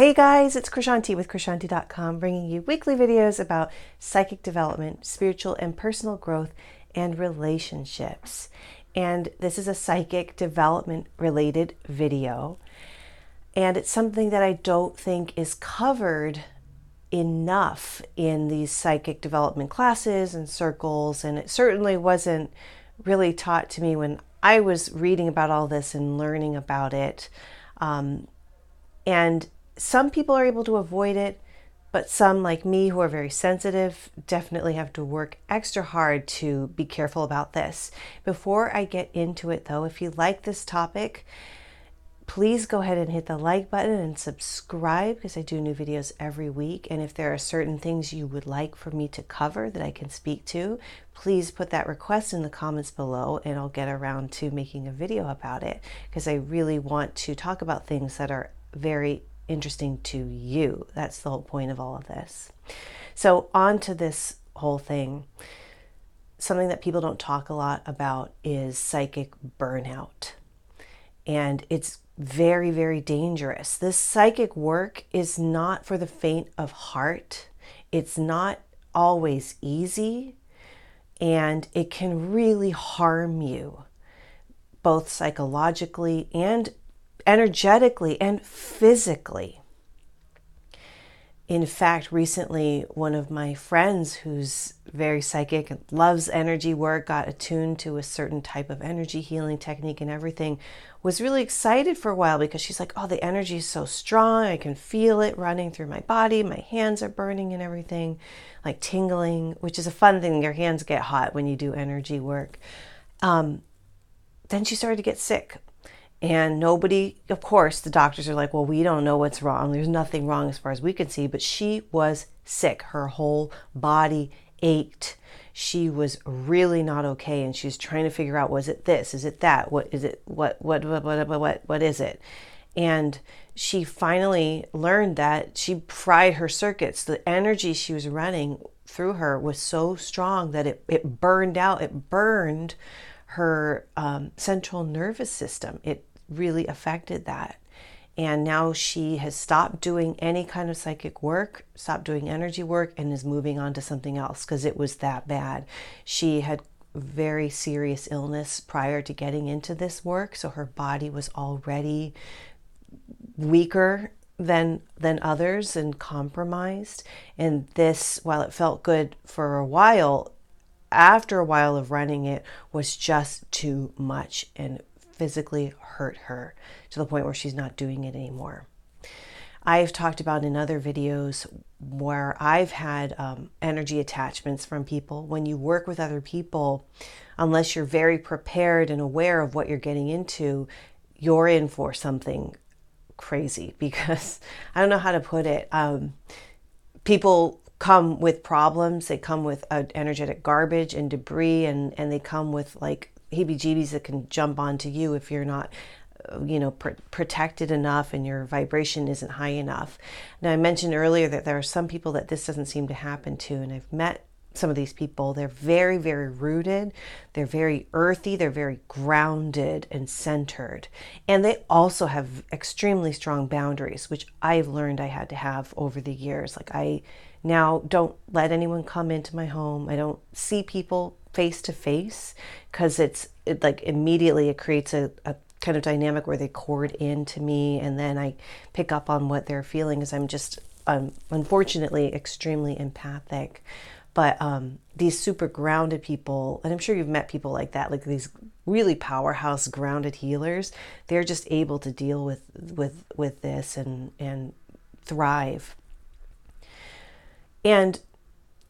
Hey guys, it's Krishanti with Krishanti.com, bringing you weekly videos about psychic development, spiritual and personal growth, and relationships. And this is a psychic development related video. And it's something that I don't think is covered enough in these psychic development classes and circles. And it certainly wasn't really taught to me when I was reading about all this and learning about it. And some people are able to avoid it, but some, like me, who are very sensitive, definitely have to work extra hard to be careful about this. Before I get into it, though, if you like this topic, please go ahead and hit the like button and subscribe, because I do new videos every week. And if there are certain things you would like for me to cover that I can speak to, please put that request in the comments below and I'll get around to making a video about it, because I really want to talk about things that are very interesting to you. That's the whole point of all of this. So on to this whole thing. Something that people don't talk a lot about is psychic burnout. And it's very, very dangerous. This psychic work is not for the faint of heart. It's not always easy, and it can really harm you, both psychologically and energetically and physically. In fact, recently, one of my friends who's very psychic and loves energy work, got attuned to a certain type of energy healing technique and everything, was really excited for a while because she's like, oh, the energy is so strong. I can feel it running through my body. My hands are burning and everything, like tingling, which is a fun thing. Your hands get hot when you do energy work. Then she started to get sick. And nobody, of course, the doctors are like, well, we don't know what's wrong. There's nothing wrong as far as we can see. But she was sick. Her whole body ached. She was really not okay. And she's trying to figure out, was it this? Is it that? What is it? What is it? And she finally learned that she fried her circuits. The energy she was running through her was so strong that it burned out. It burned her central nervous system. It really affected that. And now she has stopped doing any kind of psychic work, stopped doing energy work, and is moving on to something else because it was that bad. She had very serious illness prior to getting into this work, so her body was already weaker than others and compromised. And this, while it felt good for a while, after a while of running it, was just too much and physically hurt her to the point where she's not doing it anymore. I've talked about in other videos where I've had energy attachments from people. When you work with other people, unless you're very prepared and aware of what you're getting into, you're in for something crazy, because I don't know how to put it. People come with problems. They come with energetic garbage and debris, and they come with like heebie-jeebies that can jump onto you if you're not protected enough and your vibration isn't high enough. Now, I mentioned earlier that there are some people that this doesn't seem to happen to, and I've met some of these people. They're very, very rooted. They're very earthy. They're very grounded and centered. And they also have extremely strong boundaries, which I've learned I had to have over the years. Like, I now don't let anyone come into my home. I don't see people face to face, because it like immediately it creates a kind of dynamic where they cord into me, and then I pick up on what they're feeling, as I'm just unfortunately extremely empathic. But these super grounded people, and I'm sure you've met people like that, like these really powerhouse grounded healers, they're just able to deal with this and thrive. And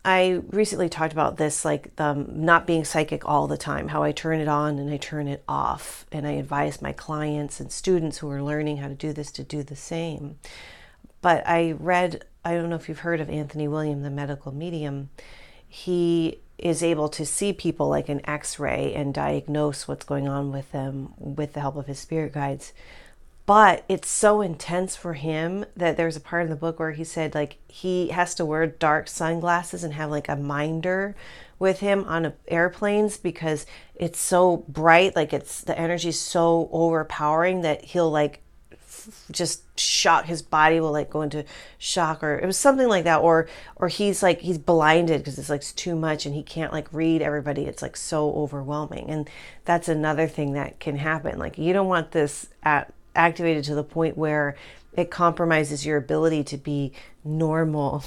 I recently talked about this, like not being psychic all the time, how I turn it on and I turn it off. And I advise my clients and students who are learning how to do this to do the same. But I read, I don't know if you've heard of Anthony William, the medical medium. He is able to see people like an X-ray and diagnose what's going on with them with the help of his spirit guides. But it's so intense for him that there's a part in the book where he said, like, he has to wear dark sunglasses and have like a minder with him on airplanes, because it's so bright, like the energy is so overpowering that he'll like just shock. His body will like go into shock, or it was something like that. Or he's like, he's blinded because it's like too much and he can't like read everybody. It's like so overwhelming. And that's another thing that can happen. Like you don't want this activated to the point where it compromises your ability to be normal.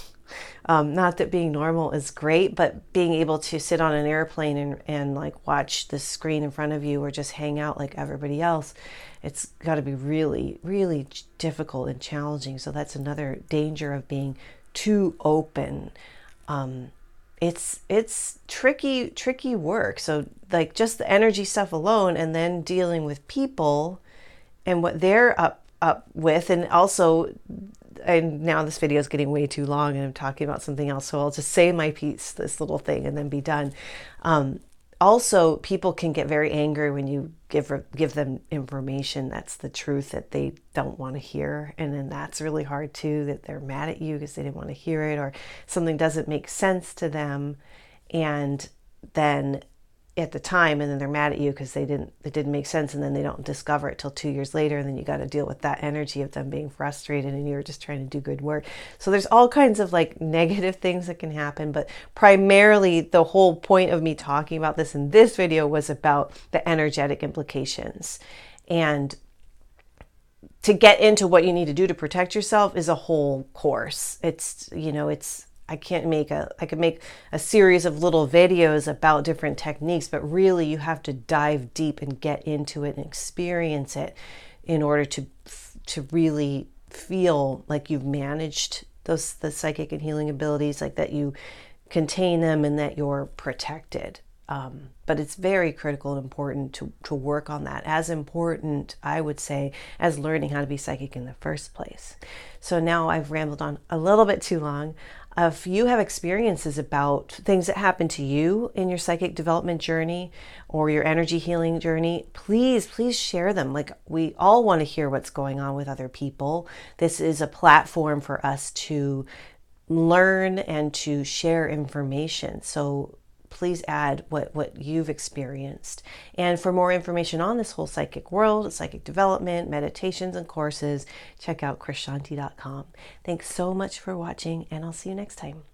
Not that being normal is great, but being able to sit on an airplane and like watch the screen in front of you or just hang out like everybody else, it's got to be really, really difficult and challenging. So that's another danger of being too open. It's tricky work. So like just the energy stuff alone, and then dealing with people and what they're up with, and also, and now this video is getting way too long and I'm talking about something else, so I'll just say my piece, this little thing, and then be done. Also, people can get very angry when you give them information that's the truth that they don't want to hear, and then that's really hard too, that they're mad at you because they didn't want to hear it, or something doesn't make sense to them, and then at the time, and then they're mad at you because it didn't make sense, and then they don't discover it till 2 years later, and then you got to deal with that energy of them being frustrated and you're just trying to do good work. So there's all kinds of like negative things that can happen, but primarily the whole point of me talking about this in this video was about the energetic implications. And to get into what you need to do to protect yourself is a whole course. I could make a series of little videos about different techniques, but really you have to dive deep and get into it and experience it in order to really feel like you've managed the psychic and healing abilities, like that you contain them and that you're protected. But it's very critical and important to work on that. As important, I would say, as learning how to be psychic in the first place. So now I've rambled on a little bit too long. If you have experiences about things that happen to you in your psychic development journey or your energy healing journey, please share them. Like, we all want to hear what's going on with other people. This is a platform for us to learn and to share information. So please add what you've experienced. And for more information on this whole psychic world, psychic development, meditations, and courses, check out krishanti.com. Thanks so much for watching, and I'll see you next time.